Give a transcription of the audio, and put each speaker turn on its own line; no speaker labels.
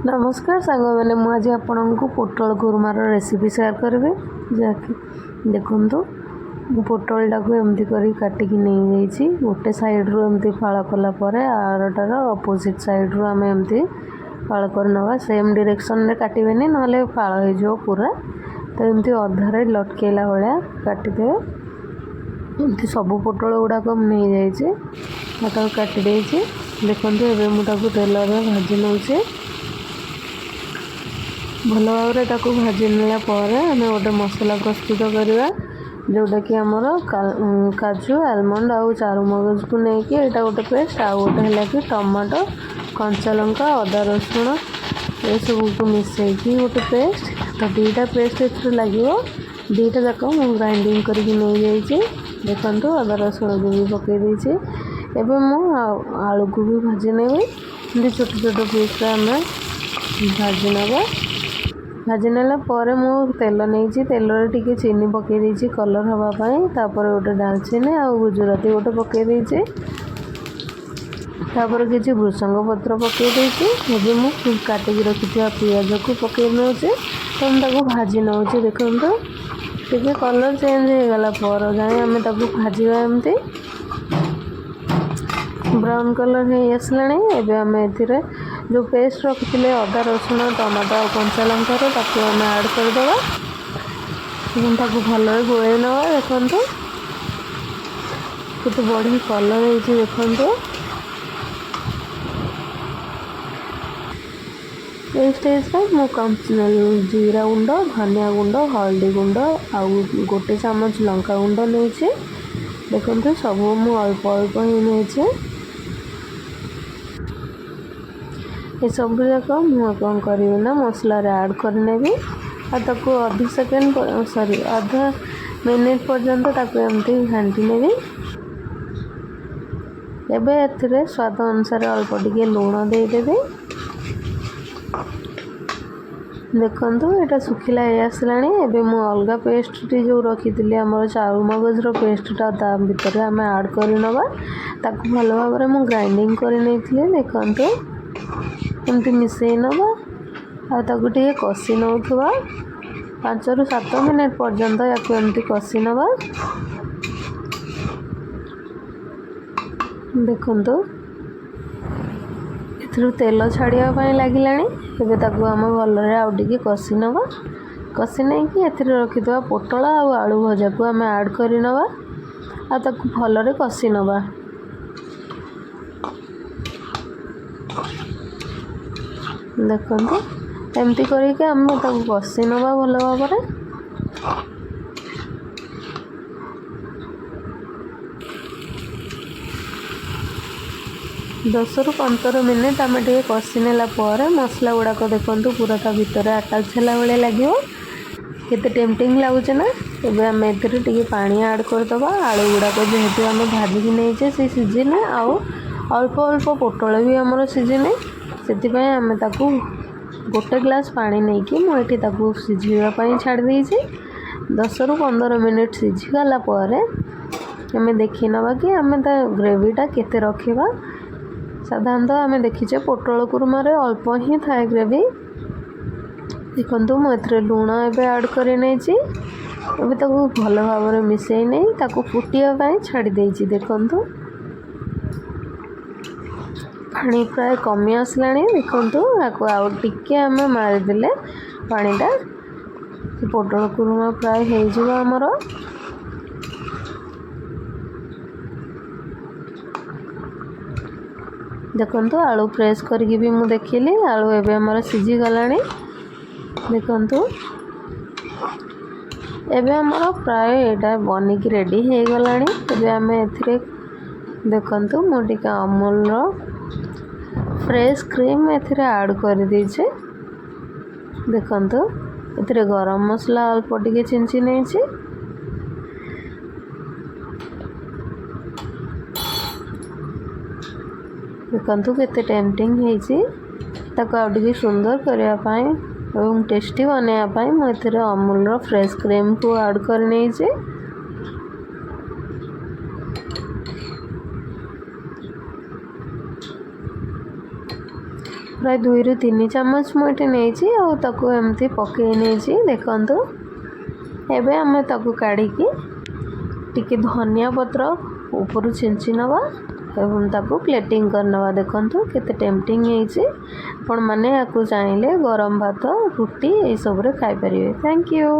नमस्कार सांग मैंने मुझे आपण को पोटल कुरमार रेसिपी शेयर करी जहाँकि देखु पोटल टाक एमती कर काटिक नहीं जाइए गोटे साइड्रु एमती फाड़ कलापर आरटार अपोजिट साइड्रु आम एमती फाड़ कर नवा सेम डायरेक्शन रे काटबेनि ना फाड़ हो पूरा तो एमती अधारे लटकेला भाया काटिदे एमती सब पोटल गुड़ाक नहीं जाइए काटी देखो एवं मुझे तेल भाजी नौचे भल भाव भाजी नालापर आम गोटे मसला प्रस्तुत करवा जोटा कि आमर काजू आलमंड आउ चारुमगज को लेकिन यहाँ गोटे पेस्ट आउ गोटे है कि टमाटो कंचा लंका अदा रसुण ये सब को मिसैकी गोटे पेस्ट तो दुईटा पेस्ट इतने लगे दुईटा जाक मुझे ग्राइंडिंग करके नहीं जाइए देखो अदा रसुण को भी पकई देती एवं मुझे आलू को भी भाजी नेबी छोट छोट पीस आम भाजी नवा भाजी नाला मु तेल नहीं तेल टे चीनी पकई देती कलर हाँपाई गोटे डालचीनी आ गुजराती गोटे पकई देती किसी भृषंग पत्र पकई देती मुझे काटिक रखी पियाज को पकई नौचे तो मुझे भाजी नौचे देखो टे कलर चेंज हो गला पर जाए आम भाजा एमती ब्राउन कलर हो आसला एवं आम ए जो पेस्ट रखी अदा रसुण टमाटो और कंचा लंकार आम ऐड करदे भल गोल नवा देखु केते बढ़िया कलर हो देखु ये स्टेज पर मुझे जीरा गुंड धनिया गुंड हल्दी गुंड आउ गोटे चामच लंका गुंड नहीं देखो सब मुझे अल्प अल्प ही नहीं ये सब जाक मुझे कौन करी ना मसला ऐड करनेबी आक अध सेकेंड सॉरी अधा मिनिट पर्यंत एमती घाटी नेबी एबे एथिरे स्वाद अनुसार अल्प टिके लुण देदेवी देखु यहाँ सुखिला आसला एवं मु अलग पेस्ट टी जो रखी आम चारुमगजर पेस्टा ता भितर आम ऐड कर नवा भल भाव में मुझे ग्राइंडिंग कर नहीं देखु एमती मिसई नवा आगे कषि नौथवा 5 ରୁ 7 मिनट पर्यंत या एमती कषि नवा देखु ए तेल छाड़ापी लगे एवं आम भल आगे कषि नवा कषि नहीं कि रखीद पोटल आलू भजा को आम ऐड कर नवा भल कषि नवा देखो एमती करके आम कषि नवा भल भाव 10 ରୁ 15 मिनिट आम टे कषि नेला मसला गुड़ाक देखु पूरा ता भितर आटाच है भाई लगे केते टेम्पटिंग लगुचे ना एवं आम ए पानी ऐड करदे आलू गुड़ाक जेहेतु आम भाजिक नहीं से सीझने आउ अल्प अल्प पोटल भी आमर सीझने से आम ताकू गोटे ग्लास पानी नहीं कि मुझे सीझापी छाड़ देती 10 ରୁ 15 मिनिट सीझीगला आम देखी नवा कि आम ग्रेवीटा केते रखा साधारणतः आम देखीचे पोटल कुरमार अल्प ही थाए ग्रेवी देखु मुझे लुण एवं ऐड कर भल भाव में मिसई नहीं फुटापी छाड़ी देती देखु पानी प्राय कमी आसला देखु आउ टिके आम मारिदेले पानीटा पोटल कुरमा प्राय हो आमर देखु आलू फ्रेश करके भी मुझे देखिली आलू एवं आमर सीझी गला देखु एवं आमर प्राय यहाँ बनिकी रेडी हो गला आम ए देखु मुझे अमूल फ्रेश क्रीम ऐड कर दीचे देखु ए गरम मसला अल्प टिके छिंची नहीं देखु केते टेम्पटिंग होती सुंदर करने और टेस्टी बनवाई मुझे अमूल फ्रेश क्रीम को ऐड कर नहीं प्राय 2 ରୁ 3 ଚାମଚ मुझे नहीं एमती पकई नहीं देखु। एबे आम ताकू काढ़ी टिके धनिया पत्र ऊपर छिंची नवा एवं ताकू प्लेटिंग करनवा। देखंतु केते टेम्पटिंग है। आपण माने याकू चाहिले गरम भात रुटी ए सब रे खाई परिबे। Thank you.